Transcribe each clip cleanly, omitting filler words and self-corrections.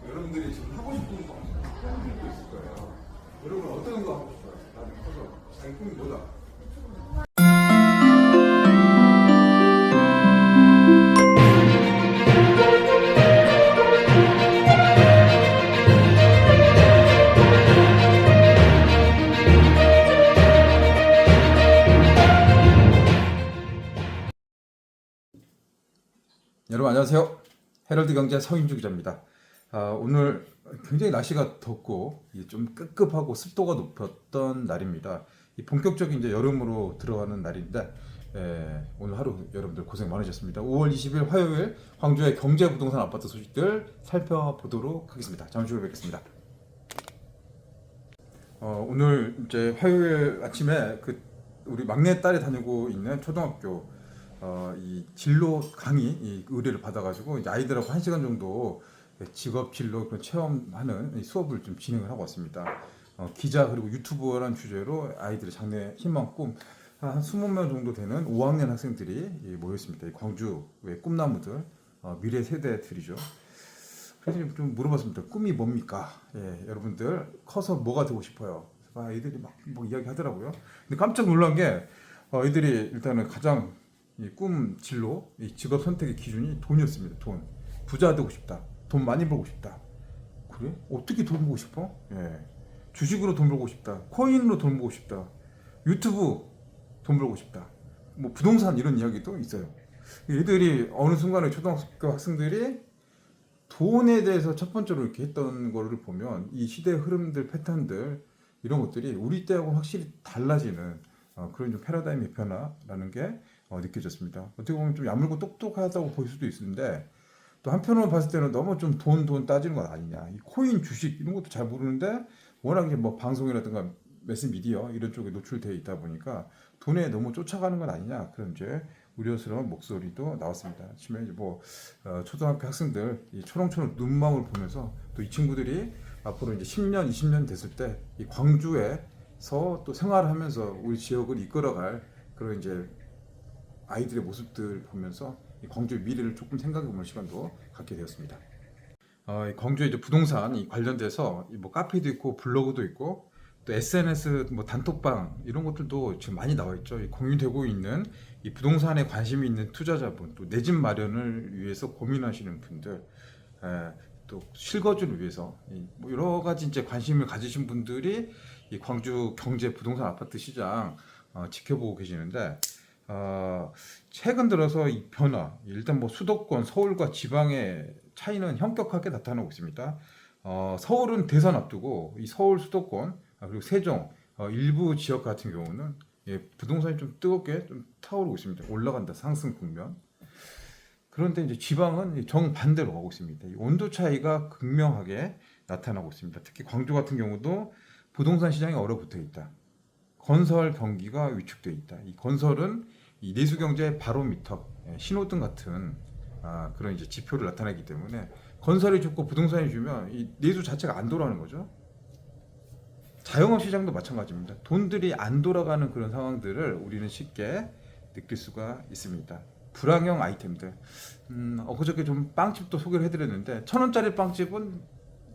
여러분들이 지금 하고 싶은 거 꿈도 있을 거예요. 여러분 어떤 거 하고 싶어요? 나중에 커서 자기 꿈이 뭐다? 여러분 안녕하세요. 헤럴드 경제 서인주 기자입니다. 오늘 굉장히 날씨가 덥고 좀 끄급하고 습도가 높았던 날입니다. 본격적인 이제 여름으로 들어가는 날인데 오늘 하루 여러분들 고생 많으셨습니다. 5월 20일 화요일 광주의 경제 부동산 아파트 소식들 살펴보도록 하겠습니다. 잠시 후에 뵙겠습니다. 오늘 이제 화요일 아침에 우리 막내 딸이 다니고 있는 초등학교 이 진로 강의 이 의뢰를 받아가지고 이제 아이들하고 1시간 정도 직업 진로 그런 체험하는 수업을 좀 진행을 하고 왔습니다. 기자 그리고 유튜버라는 주제로 아이들의 장래 희망 꿈 한 20명 정도 되는 5학년 학생들이 모였습니다. 이 광주의 꿈나무들 미래 세대들이죠. 그래서 좀 물어봤습니다. 꿈이 뭡니까? 여러분들 커서 뭐가 되고 싶어요? 아이들이 막 뭐 이야기 하더라고요. 근데 깜짝 놀란 게 아이들이 일단은 가장 이 꿈 진로, 이 직업 선택의 기준이 돈이었습니다. 돈. 부자 되고 싶다. 돈 많이 벌고 싶다. 그래? 어떻게 돈 벌고 싶어? 주식으로 돈 벌고 싶다. 코인으로 돈 벌고 싶다. 유튜브 돈 벌고 싶다. 뭐 부동산 이런 이야기도 있어요. 얘들이 어느 순간에 초등학교 학생들이 돈에 대해서 첫 번째로 이렇게 했던 거를 보면 이 시대의 흐름들, 패턴들 이런 것들이 우리 때하고 확실히 달라지는 그런 좀 패러다임의 변화라는 게 느껴졌습니다. 어떻게 보면 좀 야물고 똑똑하다고 볼 수도 있는데 또 한편으로 봤을 때는 너무 좀 돈 따지는 건 아니냐. 이 코인, 주식 이런 것도 잘 모르는데 워낙 뭐 방송이라든가 매스미디어 이런 쪽에 노출되어 있다 보니까 돈에 너무 쫓아가는 건 아니냐. 그런 이제 우려스러운 목소리도 나왔습니다. 아침에 이제 초등학교 학생들 이 초롱초롱 눈망울 보면서 또 이 친구들이 앞으로 이제 10년, 20년 됐을 때 이 광주에서 또 생활하면서 우리 지역을 이끌어갈 그런 이제 아이들의 모습들 보면서 이 광주의 미래를 조금 생각해보는 시간도 갖게 되었습니다. 광주의 이제 부동산 관련돼서 뭐 카페도 있고 블로그도 있고 또 SNS 뭐 단톡방 이런 것들도 지금 많이 나와 있죠. 공유되고 있는 이 부동산에 관심이 있는 투자자분, 또 내 집 마련을 위해서 고민하시는 분들, 또 실거주를 위해서 뭐 여러 가지 이제 관심을 가지신 분들이 이 광주 경제 부동산 아파트 시장 지켜보고 계시는데. 최근 들어서 이 변화, 일단 뭐 수도권, 서울과 지방의 차이는 현격하게 나타나고 있습니다. 서울은 대선 앞두고 이 서울 수도권 그리고 세종 일부 지역 같은 경우는 부동산이 좀 뜨겁게 좀 타오르고 있습니다. 올라간다 상승 국면. 그런데 이제 지방은 정반대로 가고 있습니다. 이 온도 차이가 극명하게 나타나고 있습니다. 특히 광주 같은 경우도 부동산 시장이 얼어붙어 있다. 건설 경기가 위축되어 있다. 이 건설은 이 내수경제 바로미터, 신호등 같은 그런 이제 지표를 나타내기 때문에 건설이 좋고 부동산이 주면 이 내수 자체가 안 돌아가는 거죠. 자영업 시장도 마찬가지입니다. 돈들이 안 돌아가는 그런 상황들을 우리는 쉽게 느낄 수가 있습니다. 불황형 아이템들. 그저께 좀 빵집도 소개를 해드렸는데 1,000원짜리 빵집은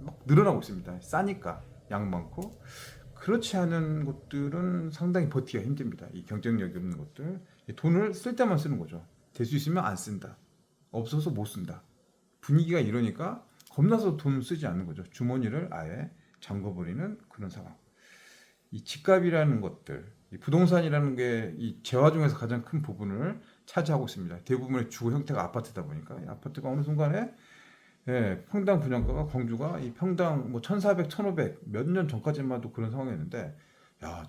막 늘어나고 있습니다. 싸니까 양 많고. 그렇지 않은 것들은 상당히 버티기가 힘듭니다. 이 경쟁력이 없는 것들. 돈을 쓸 때만 쓰는 거죠. 될 수 있으면 안 쓴다. 없어서 못 쓴다. 분위기가 이러니까 겁나서 돈을 쓰지 않는 거죠. 주머니를 아예 잠궈버리는 그런 상황. 이 집값이라는 것들, 이 부동산이라는 게 이 재화 중에서 가장 큰 부분을 차지하고 있습니다. 대부분의 주거 형태가 아파트다 보니까 이 아파트가 어느 순간에 평당 분양가가 광주가 이 평당 뭐 1,400, 1,500 몇 년 전까지만 해도 그런 상황이었는데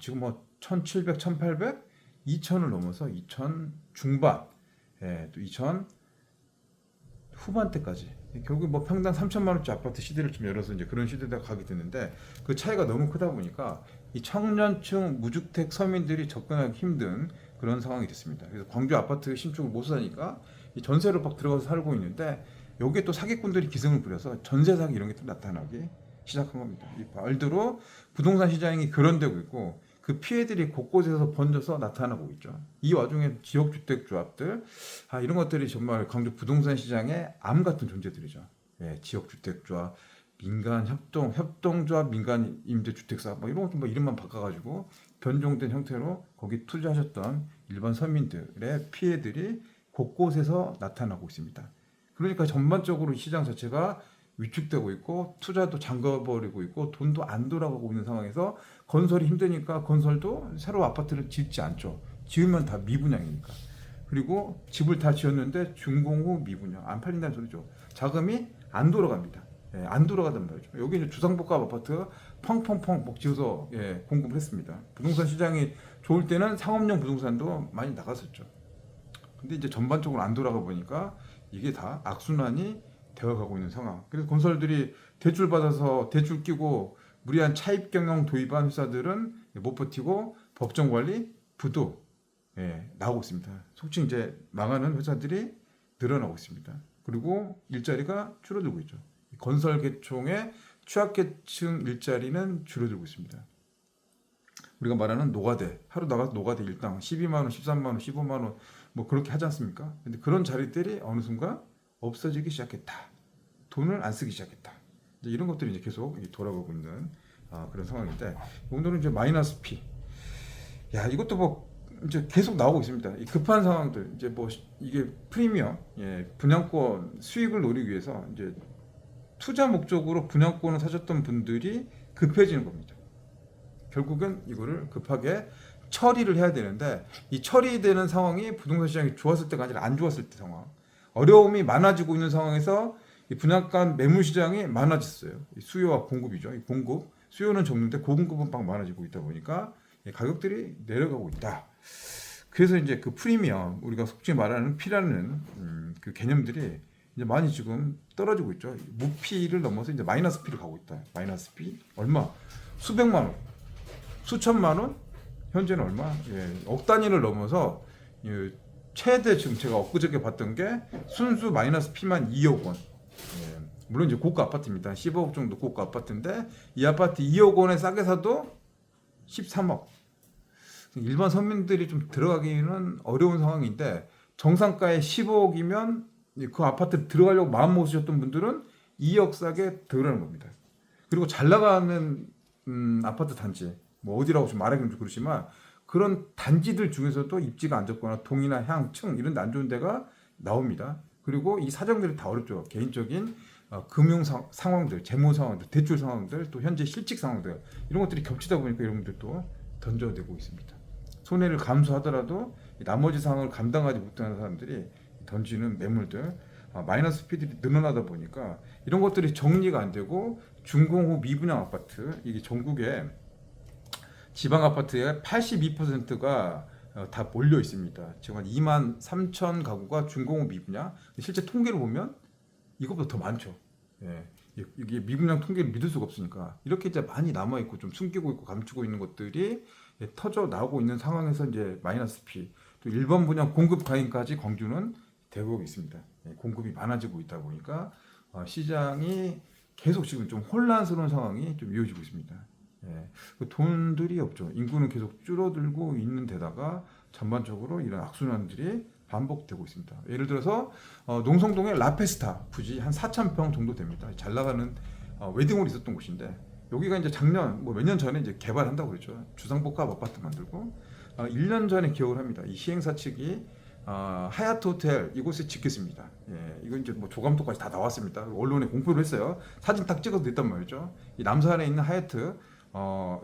지금 뭐 1,700, 1,800, 2,000을 넘어서 2,000 중반, 또 2,000 후반대까지 결국 뭐 평당 3천만 원짜리 아파트 시대를 좀 열어서 이제 그런 시대가 가게 됐는데 그 차이가 너무 크다 보니까 이 청년층 무주택 서민들이 접근하기 힘든 그런 상황이 됐습니다. 그래서 광주 아파트 신축을 못 사니까 이 전세로 막 들어가서 살고 있는데 여기에 또 사기꾼들이 기승을 부려서 전세 사기 이런 게 또 나타나기 시작한 겁니다. 이 말대로 부동산 시장이 교란되고 있고 그 피해들이 곳곳에서 번져서 나타나고 있죠. 이 와중에 지역주택조합들, 이런 것들이 정말 광주 부동산 시장의 암 같은 존재들이죠. 예, 지역주택조합, 민간 협동조합, 민간 임대주택사업, 뭐 이런 것도 뭐 이름만 바꿔가지고 변종된 형태로 거기 투자하셨던 일반 서민들의 피해들이 곳곳에서 나타나고 있습니다. 그러니까 전반적으로 시장 자체가 위축되고 있고 투자도 잠가버리고 있고 돈도 안 돌아가고 있는 상황에서 건설이 힘드니까 건설도 새로 아파트를 짓지 않죠. 지으면 다 미분양이니까. 그리고 집을 다 지었는데 준공후 미분양 안 팔린다는 소리죠. 자금이 안 돌아갑니다. 예, 안 돌아가단 말이죠. 여기 이제 주상복합 아파트 펑펑펑 막 지어서 예, 공급을 했습니다. 부동산 시장이 좋을 때는 상업용 부동산도 많이 나갔었죠. 근데 이제 전반적으로 안 돌아가 보니까 이게 다 악순환이 되어가고 있는 상황. 그래서 건설들이 대출 받아서 대출 끼고 무리한 차입 경영 도입한 회사들은 못 버티고 법정 관리 부도 나오고 있습니다. 속칭 이제 망하는 회사들이 늘어나고 있습니다. 그리고 일자리가 줄어들고 있죠. 건설 계통의 취약계층 일자리는 줄어들고 있습니다. 우리가 말하는 노가대, 하루 나가서 노가대 일당 12만 원, 13만 원, 15만 원 뭐 그렇게 하지 않습니까? 근데 그런 자리들이 어느 순간 없어지기 시작했다. 돈을 안 쓰기 시작했다. 이제 이런 것들이 이제 계속 돌아가고 있는 그런 상황인데 오늘은 이제 마이너스 P. 야, 이것도 뭐 이제 계속 나오고 있습니다. 이 급한 상황들 이제 뭐 이게 프리미엄, 분양권 수익을 노리기 위해서 이제 투자 목적으로 분양권을 사셨던 분들이 급해지는 겁니다. 결국은 이거를 급하게 처리를 해야 되는데 이 처리되는 상황이 부동산 시장이 좋았을 때가 아니라 안 좋았을 때 상황. 어려움이 많아지고 있는 상황에서 이 분양가 매물 시장이 많아졌어요. 이 수요와 공급이죠. 이 공급, 수요는 적는데 공급은 막 많아지고 있다 보니까 가격들이 내려가고 있다. 그래서 이제 그 프리미엄, 우리가 속칭 말하는 P라는 그 개념들이 이제 많이 지금 떨어지고 있죠. 무피를 넘어서 이제 마이너스 P를 가고 있다. 마이너스 P 얼마? 수백만 원, 수천만 원? 현재는 얼마? 억 단위를 넘어서 최대 지금 제가 엊그저께 봤던 게 순수 마이너스 P만 2억 원. 물론 이제 고가 아파트입니다. 15억 정도 고가 아파트인데 이 아파트 2억 원에 싸게 사도 13억. 일반 서민들이 좀 들어가기는 어려운 상황인데 정상가에 15억이면 그 아파트 들어가려고 마음 먹으셨던 분들은 2억 싸게 들어가는 겁니다. 그리고 잘 나가는 아파트 단지 뭐 어디라고 좀 말하기는 좀 그렇지만 그런 단지들 중에서도 입지가 안 좋거나 동이나 향, 층 이런 데 안 좋은 데가 나옵니다. 그리고 이 사정들이 다 어렵죠. 개인적인 금융 상황들, 재무 상황들, 대출 상황들, 또 현재 실직 상황들 이런 것들이 겹치다 보니까 이런 분들도 던져내고 있습니다. 손해를 감수하더라도 나머지 상황을 감당하지 못하는 사람들이 던지는 매물들 마이너스 P들이 늘어나다 보니까 이런 것들이 정리가 안 되고 준공 후 미분양 아파트 이게 전국에 지방 아파트의 82%가 다 몰려 있습니다. 지금 한 2만 3천 가구가 준공 후 미분양. 실제 통계를 보면 이것보다 더 많죠. 이게 미분양 통계를 믿을 수가 없으니까 이렇게 이제 많이 남아 있고 좀 숨기고 있고 감추고 있는 것들이 터져 나오고 있는 상황에서 이제 마이너스 P 또 일반 분양 공급 과잉까지 광주는 되고 있습니다. 공급이 많아지고 있다 보니까 시장이 계속 지금 좀 혼란스러운 상황이 좀 이어지고 있습니다. 돈들이 없죠. 인구는 계속 줄어들고 있는 데다가 전반적으로 이런 악순환들이 반복되고 있습니다. 예를 들어서 농성동의 라페스타 부지 한 4,000평 정도 됩니다. 잘 나가는 웨딩홀이 있었던 곳인데 여기가 이제 작년 뭐 몇 년 전에 이제 개발한다고 그랬죠. 주상복합 아파트 만들고 1년 전에 기억을 합니다. 이 시행사 측이 하얏트 호텔 이곳에 짓겠습니다. 이건 이제 뭐 조감도까지 다 나왔습니다. 언론에 공표를 했어요. 사진 딱 찍어서 냈단 말이죠. 이 남산에 있는 하얏트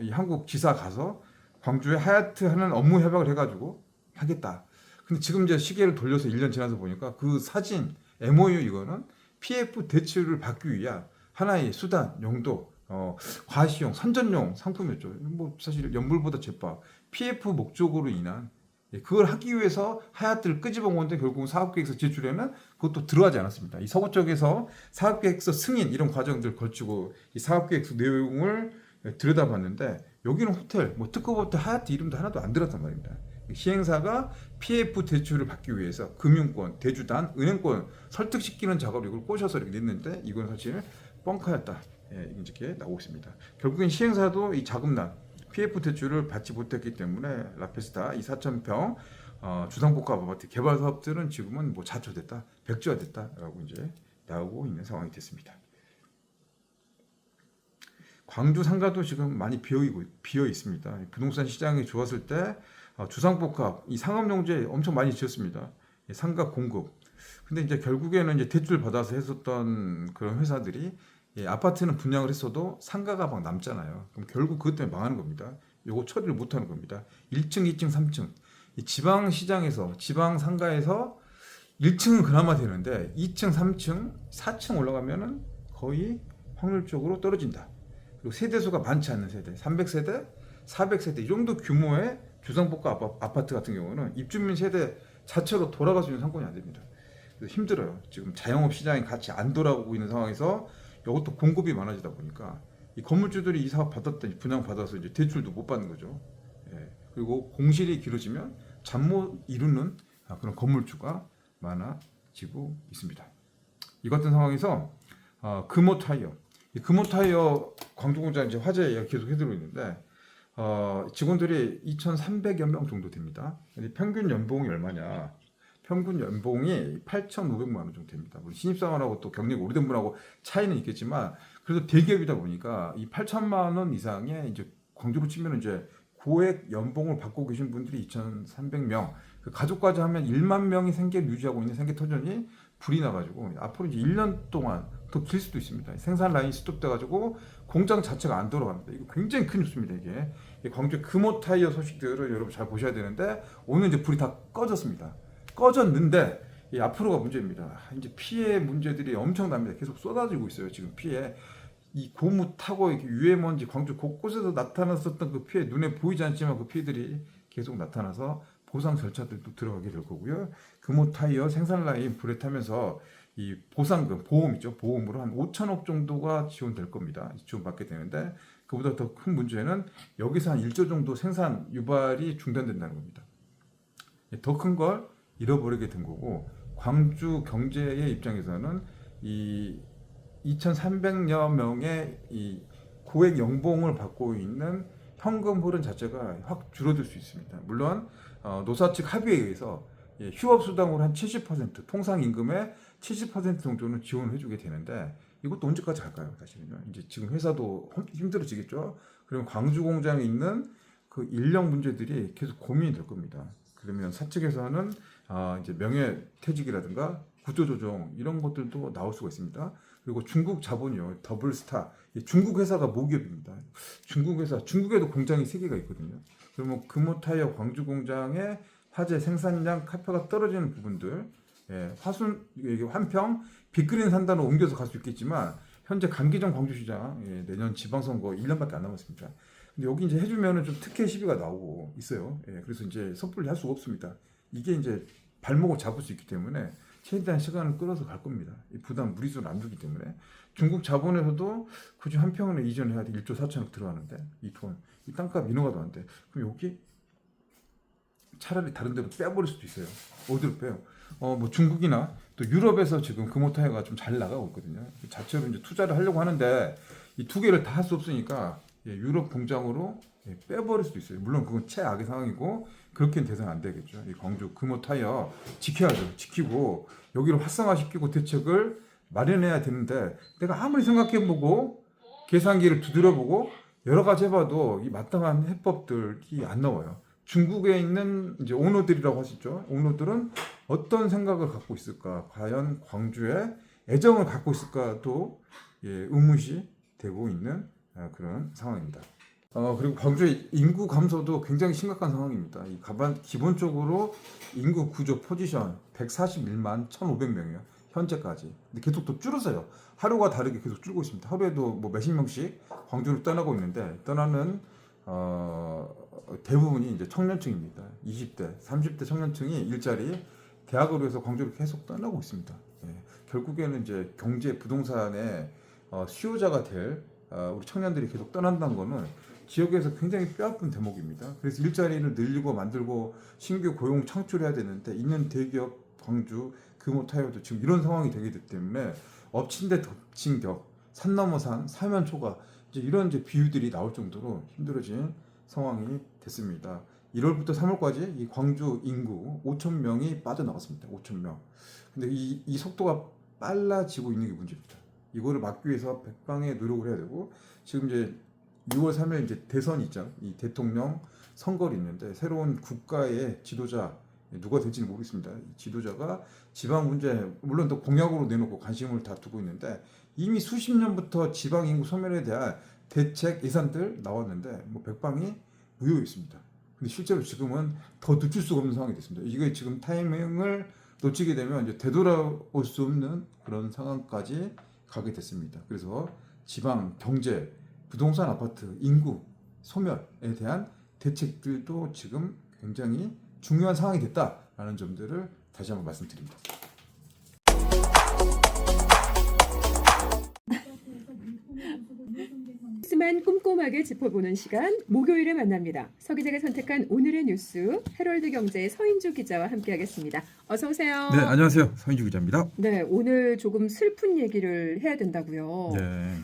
이 한국 지사 가서 광주에 하얏트 하는 업무 협약을 해가지고 하겠다. 근데 지금 이제 시계를 돌려서 1년 지나서 보니까 그 사진 MOU 이거는 PF 대출을 받기 위한 하나의 수단, 용도, 과시용, 선전용 상품이었죠. 뭐 사실 연불보다 제법 PF 목적으로 인한 그걸 하기 위해서 하얏트를 끄집어 모은데 결국은 사업계획서 제출에는 그것도 들어가지 않았습니다. 이 서구 쪽에서 사업계획서 승인 이런 과정들 걸치고 이 사업계획서 내용을 들여다봤는데 여기는 호텔, 뭐 특급 호텔 하얏트 이름도 하나도 안 들었단 말입니다. 시행사가 PF 대출을 받기 위해서 금융권, 대주단, 은행권 설득시키는 작업을 이걸 꼬셔서 이렇게 냈는데 이건 사실 뻥카였다. 이렇게 나오고 있습니다. 결국엔 시행사도 이 자금난 PF 대출을 받지 못했기 때문에 라페스타 이 4,000평 주상복합 아파트 개발 사업들은 지금은 뭐 자초됐다, 백지화됐다라고 이제 나오고 있는 상황이 됐습니다. 광주 상가도 지금 많이 비어 있습니다. 부동산 시장이 좋았을 때 주상복합 이 상업용지 엄청 많이 지었습니다. 상가 공급. 근데 이제 결국에는 이제 대출 받아서 했었던 그런 회사들이 아파트는 분양을 했어도 상가가 막 남잖아요. 그럼 결국 그것 때문에 망하는 겁니다. 요거 처리를 못 하는 겁니다. 1층, 2층, 3층. 이 지방 시장에서 지방 상가에서 1층은 그나마 되는데 2층, 3층, 4층 올라가면은 거의 확률적으로 떨어진다. 그리고 세대수가 많지 않는 세대, 300세대, 400세대 이 정도 규모의 주상복합 아파트 같은 경우는 입주민 세대 자체로 돌아갈 수 있는 상권이 안 됩니다. 그래서 힘들어요. 지금 자영업 시장이 같이 안 돌아오고 있는 상황에서 이것도 공급이 많아지다 보니까 이 건물주들이 이 사업 받았더니 분양 받아서 이제 대출도 못 받는 거죠. 예. 그리고 공실이 길어지면 잠 못 이루는 그런 건물주가 많아지고 있습니다. 이 같은 상황에서 금호타이어, 이 금호타이어 광주공장 이제 화재 계속 해드리고 있는데 직원들이 2,300여 명 정도 됩니다. 근데 평균 연봉이 얼마냐? 평균 연봉이 8,500만 원 정도 됩니다. 우리 신입사원하고 또 경력이 오래된 분하고 차이는 있겠지만 그래도 대기업이다 보니까 이 8천만 원 이상의 이제 광주로 치면 이제 고액 연봉을 받고 계신 분들이 2,300명, 그 가족까지 하면 1만 명이 생계를 유지하고 있는 생계터전이 불이 나가지고 앞으로 이제 1년 동안 더 길 수도 있습니다. 생산 라인이 스톱돼가지고 공장 자체가 안 돌아갑니다. 이거 굉장히 큰 뉴스입니다. 이게 광주 금호타이어 소식들을 여러분 잘 보셔야 되는데 오늘 이제 불이 다 꺼졌습니다. 꺼졌는데 이 앞으로가 문제입니다. 이제 피해 문제들이 엄청납니다. 계속 쏟아지고 있어요. 지금 피해. 이 고무 타고 이렇게 유해먼지 광주 곳곳에서 나타났었던 그 피해 눈에 보이지 않지만 그 피해들이 계속 나타나서 보상 절차들도 들어가게 될 거고요. 금호 타이어 생산 라인 불에 타면서 이 보상금, 보험이죠. 보험으로 한 5천억 정도가 지원될 겁니다. 지원받게 되는데 그보다 더 큰 문제는 여기서 한 1조 정도 생산 유발이 중단된다는 겁니다. 더 큰 걸 잃어버리게 된 거고 광주 경제의 입장에서는 이 2,300여 명의 이 고액 연봉을 받고 있는 현금 흐름 자체가 확 줄어들 수 있습니다. 물론 노사 측 합의에 의해서 휴업 수당으로 한 70%, 통상 임금의 70% 정도는 지원을 해주게 되는데 이것도 언제까지 갈까요? 사실은요. 이제 지금 회사도 힘들어지겠죠. 그러면 광주 공장에 있는 그 인력 문제들이 계속 고민이 될 겁니다. 그러면 사측에서는 이제 명예퇴직이라든가 구조조정 이런 것들도 나올 수가 있습니다. 그리고 중국 자본이요, 더블스타, 중국 회사가 모기업입니다. 중국 회사, 중국에도 공장이 3개가 있거든요. 그러면 금호타이어 광주 공장의 화재 생산량 카파가 떨어지는 부분들, 한평 빅그린 산단으로 옮겨서 갈 수 있겠지만 현재 강기정 광주시장 내년 지방선거 1년밖에 안 남았습니다. 근데 여기 이제 해주면은 좀 특혜 시비가 나오고 있어요. 그래서 이제 섣불리 할 수가 없습니다. 이게 이제 발목을 잡을 수 있기 때문에 최대한 시간을 끌어서 갈 겁니다. 이 부담 무리수를 안 주기 때문에 중국 자본에서도 굳이 한 평을 이전해야 돼 1조 4천억 들어가는데 이 땅값 인허가도 안 돼. 그럼 여기 차라리 다른 데로 빼버릴 수도 있어요. 어디로 빼요? 뭐 중국이나 또 유럽에서 지금 금호타이어가 좀 잘 나가고 있거든요. 자체로 이제 투자를 하려고 하는데 이 두 개를 다 할 수 없으니까 유럽 공장으로 빼버릴 수도 있어요. 물론 그건 최악의 상황이고 그렇게는 대선 안 되겠죠. 이 광주 금호타이어 지켜야죠. 지키고 여기를 활성화시키고 대책을 마련해야 되는데 내가 아무리 생각해보고 계산기를 두드려보고 여러 가지 해봐도 이 마땅한 해법들이 안 나와요. 중국에 있는 이제 오너들이라고 하시죠. 오너들은 어떤 생각을 갖고 있을까? 과연 광주에 애정을 갖고 있을까도 의문시 되고 있는 그런 상황입니다. 그리고 광주의 인구 감소도 굉장히 심각한 상황입니다. 기본적으로 인구 구조 포지션 141만 1,500명이에요. 현재까지. 근데 계속 더 줄어서요. 하루가 다르게 계속 줄고 있습니다. 하루에도 뭐 몇십 명씩 광주를 떠나고 있는데 떠나는 대부분이 이제 청년층입니다. 20대, 30대 청년층이 일자리, 대학으로 해서 광주를 계속 떠나고 있습니다. 결국에는 이제 경제 부동산의 수요자가 될 우리 청년들이 계속 떠난다는 거는 지역에서 굉장히 뼈아픈 대목입니다. 그래서 일자리를 늘리고 만들고 신규 고용 창출해야 되는데 있는 대기업 광주 금호타이어도 지금 이런 상황이 되기 때문에 엎친 데 덮친 격, 산 넘어 산, 사면 초과 이제 이런 이제 비유들이 나올 정도로 힘들어진 상황이 됐습니다. 1월부터 3월까지 이 광주 인구 5천 명이 빠져나갔습니다. 5천 명. 근데 이 속도가 빨라지고 있는 게 문제입니다. 이거를 막기 위해서 백방의 노력을 해야 되고, 지금 이제 6월 3일 이제 대선이 있잖아요. 이 대통령 선거를 있는데 새로운 국가의 지도자 누가 될지는 모르겠습니다. 이 지도자가 지방 문제 물론 또 공약으로 내놓고 관심을 다 두고 있는데, 이미 수십 년부터 지방 인구 소멸에 대한 대책 예산들 나왔는데 뭐 백방이 무효 있습니다. 근데 실제로 지금은 더 늦출 수가 없는 상황이 됐습니다. 이게 지금 타이밍을 놓치게 되면 이제 되돌아올 수 없는 그런 상황까지 가게 됐습니다. 그래서 지방 경제, 부동산, 아파트, 인구 소멸에 대한 대책들도 지금 굉장히 중요한 상황이 됐다라는 점들을 다시 한번 말씀드립니다. 뉴스만 꼼꼼하게 짚어보는 시간, 목요일에 만납니다. 서 기자가 선택한 오늘의 뉴스, 헤럴드 경제의 서인주 기자와 함께하겠습니다. 어서 오세요. 네, 안녕하세요. 서인주 기자입니다. 네, 오늘 조금 슬픈 얘기를 해야 된다고요. 네.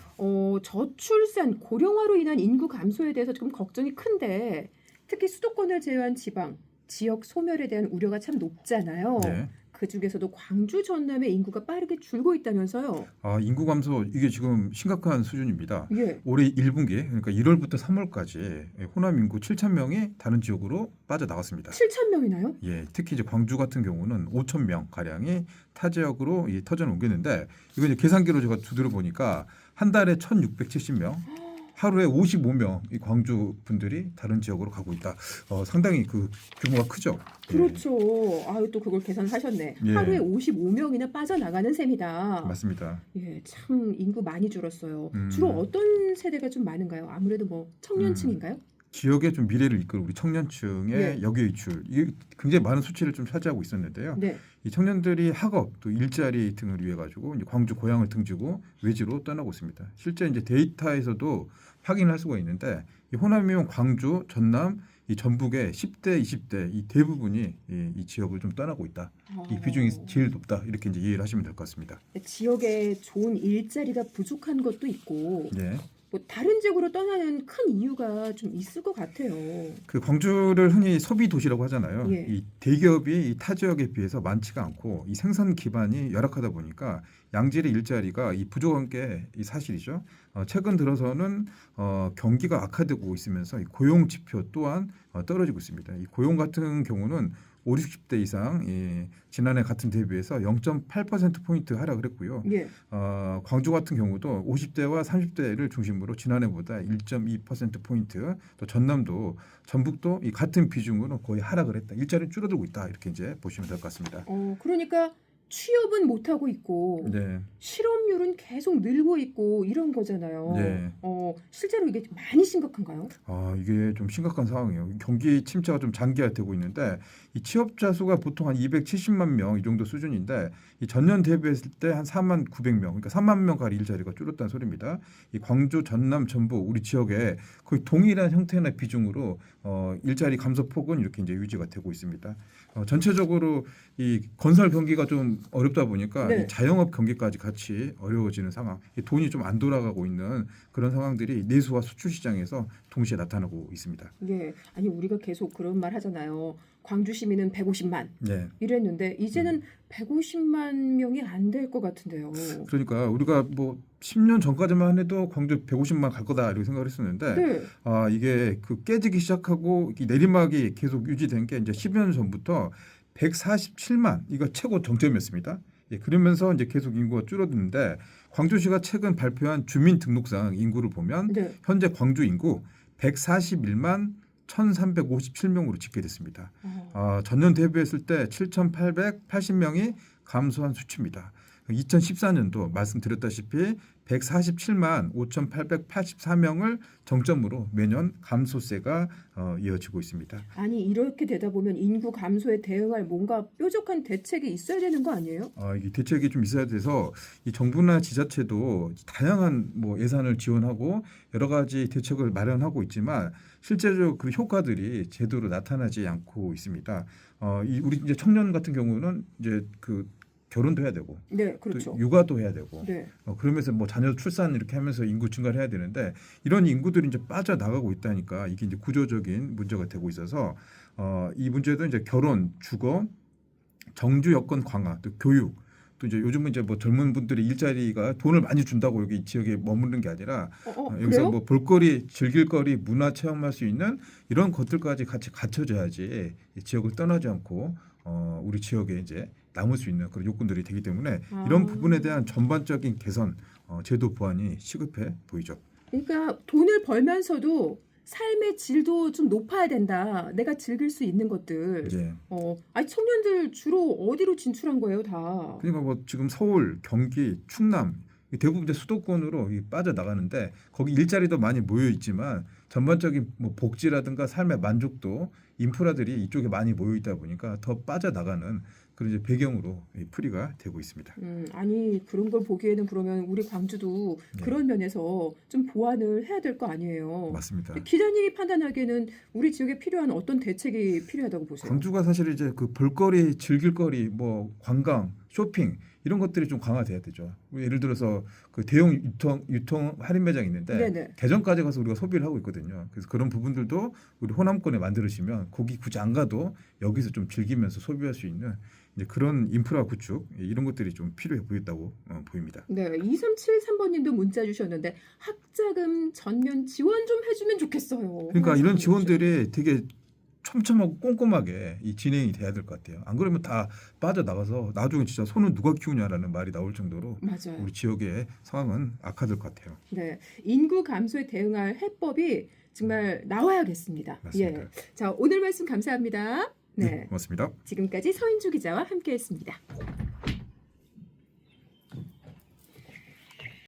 저출산, 고령화로 인한 인구 감소에 대해서 좀 걱정이 큰데, 특히 수도권을 제외한 지방, 지역 소멸에 대한 우려가 참 높잖아요. 네. 그 중에서도 광주 전남의 인구가 빠르게 줄고 있다면서요. 인구 감소 이게 지금 심각한 수준입니다. 예. 올해 1분기 그러니까 1월부터 3월까지 호남 인구 7천 명이 다른 지역으로 빠져나갔습니다. 7천 명이나요? 예, 특히 이제 광주 같은 경우는 5천 명 가량이 타 지역으로 이 터전을 옮겼는데, 이거 이제 계산기로 제가 두드려 보니까 한 달에 1,670명, 하루에 55명 이 광주 분들이 다른 지역으로 가고 있다. 상당히 그 규모가 크죠. 그렇죠. 아유, 또 그걸 계산하셨네. 예. 하루에 55명이나 빠져나가는 셈이다. 맞습니다. 예, 참 인구 많이 줄었어요. 음. 주로 어떤 세대가 좀 많은가요? 아무래도 뭐 청년층인가요? 지역의 좀 미래를 이끌 우리 청년층의 네. 역외이출, 이게 굉장히 많은 수치를 좀 차지하고 있었는데요. 네. 이 청년들이 학업 또 일자리 등을 위해 가지고 이제 광주 고향을 등지고 외지로 떠나고 있습니다. 실제 이제 데이터에서도 확인할 수가 있는데, 이 호남이면 광주, 전남, 이 전북의 10대, 20대 이 대부분이 이 지역을 좀 떠나고 있다. 이 비중이 제일 높다. 이렇게 이제 이해를 하시면 될 것 같습니다. 지역에 좋은 일자리가 부족한 것도 있고 네. 뭐 다른 지역으로 떠나는 큰 이유가 좀 있을 것 같아요. 그 광주를 흔히 소비 도시라고 하잖아요. 예. 이 대기업이 이 타 지역에 비해서 많지가 않고 이 생산 기반이 열악하다 보니까 양질의 일자리가 이 부족한 게 이 사실이죠. 최근 들어서는 경기가 악화되고 있으면서 이 고용 지표 또한 떨어지고 있습니다. 이 고용 같은 경우는 50, 60대 이상 지난해 같은 대비해서 0.8% 포인트 하락을 했고요. 예. 광주 같은 경우도 50대와 30대를 중심으로 지난해보다 1.2% 포인트, 또 전남도, 전북도 이 같은 비중으로 거의 하락을 했다. 일자리는 줄어들고 있다. 이렇게 이제 보시면 될 것 같습니다. 그러니까 취업은 못 하고 있고 네. 실업률은 계속 늘고 있고 이런 거잖아요. 네. 실제로 이게 많이 심각한가요? 이게 좀 심각한 상황이에요. 경기 침체가 좀 장기화되고 있는데, 이 취업자 수가 보통 한 270만 명 이 정도 수준인데, 이 전년 대비했을 때 한 4만 900명, 그러니까 3만 명 가량 일자리가 줄었다는 소리입니다. 이 광주, 전남, 전북 우리 지역에 거의 동일한 형태나 비중으로 일자리 감소 폭은 이렇게 이제 유지가 되고 있습니다. 전체적으로 이 건설 경기가 좀 어렵다 보니까 네. 이 자영업 경기까지 같이 어려워지는 상황, 이 돈이 좀 안 돌아가고 있는 그런 상황들이 내수와 수출 시장에서 동시에 나타나고 있습니다. 예. 아니 우리가 계속 그런 말 하잖아요. 광주 시민은 150만 네. 이랬는데 이제는 150만 명이 안 될 것 같은데요. 그러니까 우리가 뭐 10년 전까지만 해도 광주 150만 갈 거다 이렇게 생각을 했었는데, 네. 이게 그 깨지기 시작하고 이 내리막이 계속 유지된 게 이제 10여 년 전부터 147만 이거 최고 정점이었습니다. 예, 그러면서 이제 계속 인구가 줄어드는데, 광주시가 최근 발표한 주민등록상 인구를 보면 네. 현재 광주 인구 141만 1,357명으로 집계됐습니다. 전년 대비했을 때 7,880명이 감소한 수치입니다. 2014년도 말씀드렸다시피 147만 5,884명을 정점으로 매년 감소세가 이어지고 있습니다. 아니 이렇게 되다 보면 인구 감소에 대응할 뭔가 뾰족한 대책이 있어야 되는 거 아니에요? 이 대책이 좀 있어야 돼서 이 정부나 지자체도 다양한 뭐 예산을 지원하고 여러 가지 대책을 마련하고 있지만 실제로 그 효과들이 제대로 나타나지 않고 있습니다. 우리 이제 청년 같은 경우는 이제 그 결혼도 해야 되고 네, 그렇죠. 또 육아도 해야 되고 네. 그러면서 뭐 자녀 출산 이렇게 하면서 인구 증가를 해야 되는데 이런 인구들이 이제 빠져나가고 있다니까 이게 이제 구조적인 문제가 되고 있어서 이 문제도 이제 결혼, 주거, 정주 여건 강화, 또 교육, 또 이제 요즘은 이제 뭐 젊은 분들이 일자리가 돈을 많이 준다고 여기 지역에 머무르는 게 아니라 여기서 그래요? 뭐 볼거리, 즐길거리, 문화 체험할 수 있는 이런 것들까지 같이 갖춰져야지 이 지역을 떠나지 않고 우리 지역에 이제 남을 수 있는 그런 요건들이 되기 때문에 이런 부분에 대한 전반적인 개선, 제도 보완이 시급해 보이죠. 그러니까 돈을 벌면서도 삶의 질도 좀 높아야 된다. 내가 즐길 수 있는 것들. 이제 아니 청년들 주로 어디로 진출한 거예요, 다? 그러니까 뭐 지금 서울, 경기, 충남 이 대부분 이제 수도권으로 빠져 나가는데 거기 일자리도 많이 모여 있지만 전반적인 뭐 복지라든가 삶의 만족도 인프라들이 이쪽에 많이 모여 있다 보니까 더 빠져 나가는 그런 이제 배경으로 이 풀이가 되고 있습니다. 아니 그런 걸 보기에는 그러면 우리 광주도 네. 그런 면에서 좀 보완을 해야 될 거 아니에요. 맞습니다. 기자님이 판단하기에는 우리 지역에 필요한 어떤 대책이 필요하다고 보세요? 광주가 사실 이제 그 볼거리, 즐길거리, 뭐 관광, 쇼핑 이런 것들이 좀 강화돼야 되죠. 예를 들어서 그 대형 유통 할인 매장 있는데 네네. 개정까지 가서 우리가 소비를 하고 있거든요. 그래서 그런 부분들도 우리 호남권에 만들으시면 거기 굳이 안 가도 여기서 좀 즐기면서 소비할 수 있는 이제 그런 인프라 구축 이런 것들이 좀 필요해 보였다고 보입니다. 네, 2373번님도 문자 주셨는데 학자금 전면 지원 좀 해주면 좋겠어요. 그러니까 이런 지원들이 되게 촘촘하고 꼼꼼하게 이 진행이 돼야 될 것 같아요. 안 그러면 다 빠져나가서 나중에 진짜 손은 누가 키우냐라는 말이 나올 정도로 맞아요. 우리 지역의 상황은 악화될 것 같아요. 네, 인구 감소에 대응할 해법이 정말 나와야겠습니다. 맞습니다. 예, 자 오늘 말씀 감사합니다. 네, 고맙습니다. 지금까지 서인주 기자와 함께했습니다.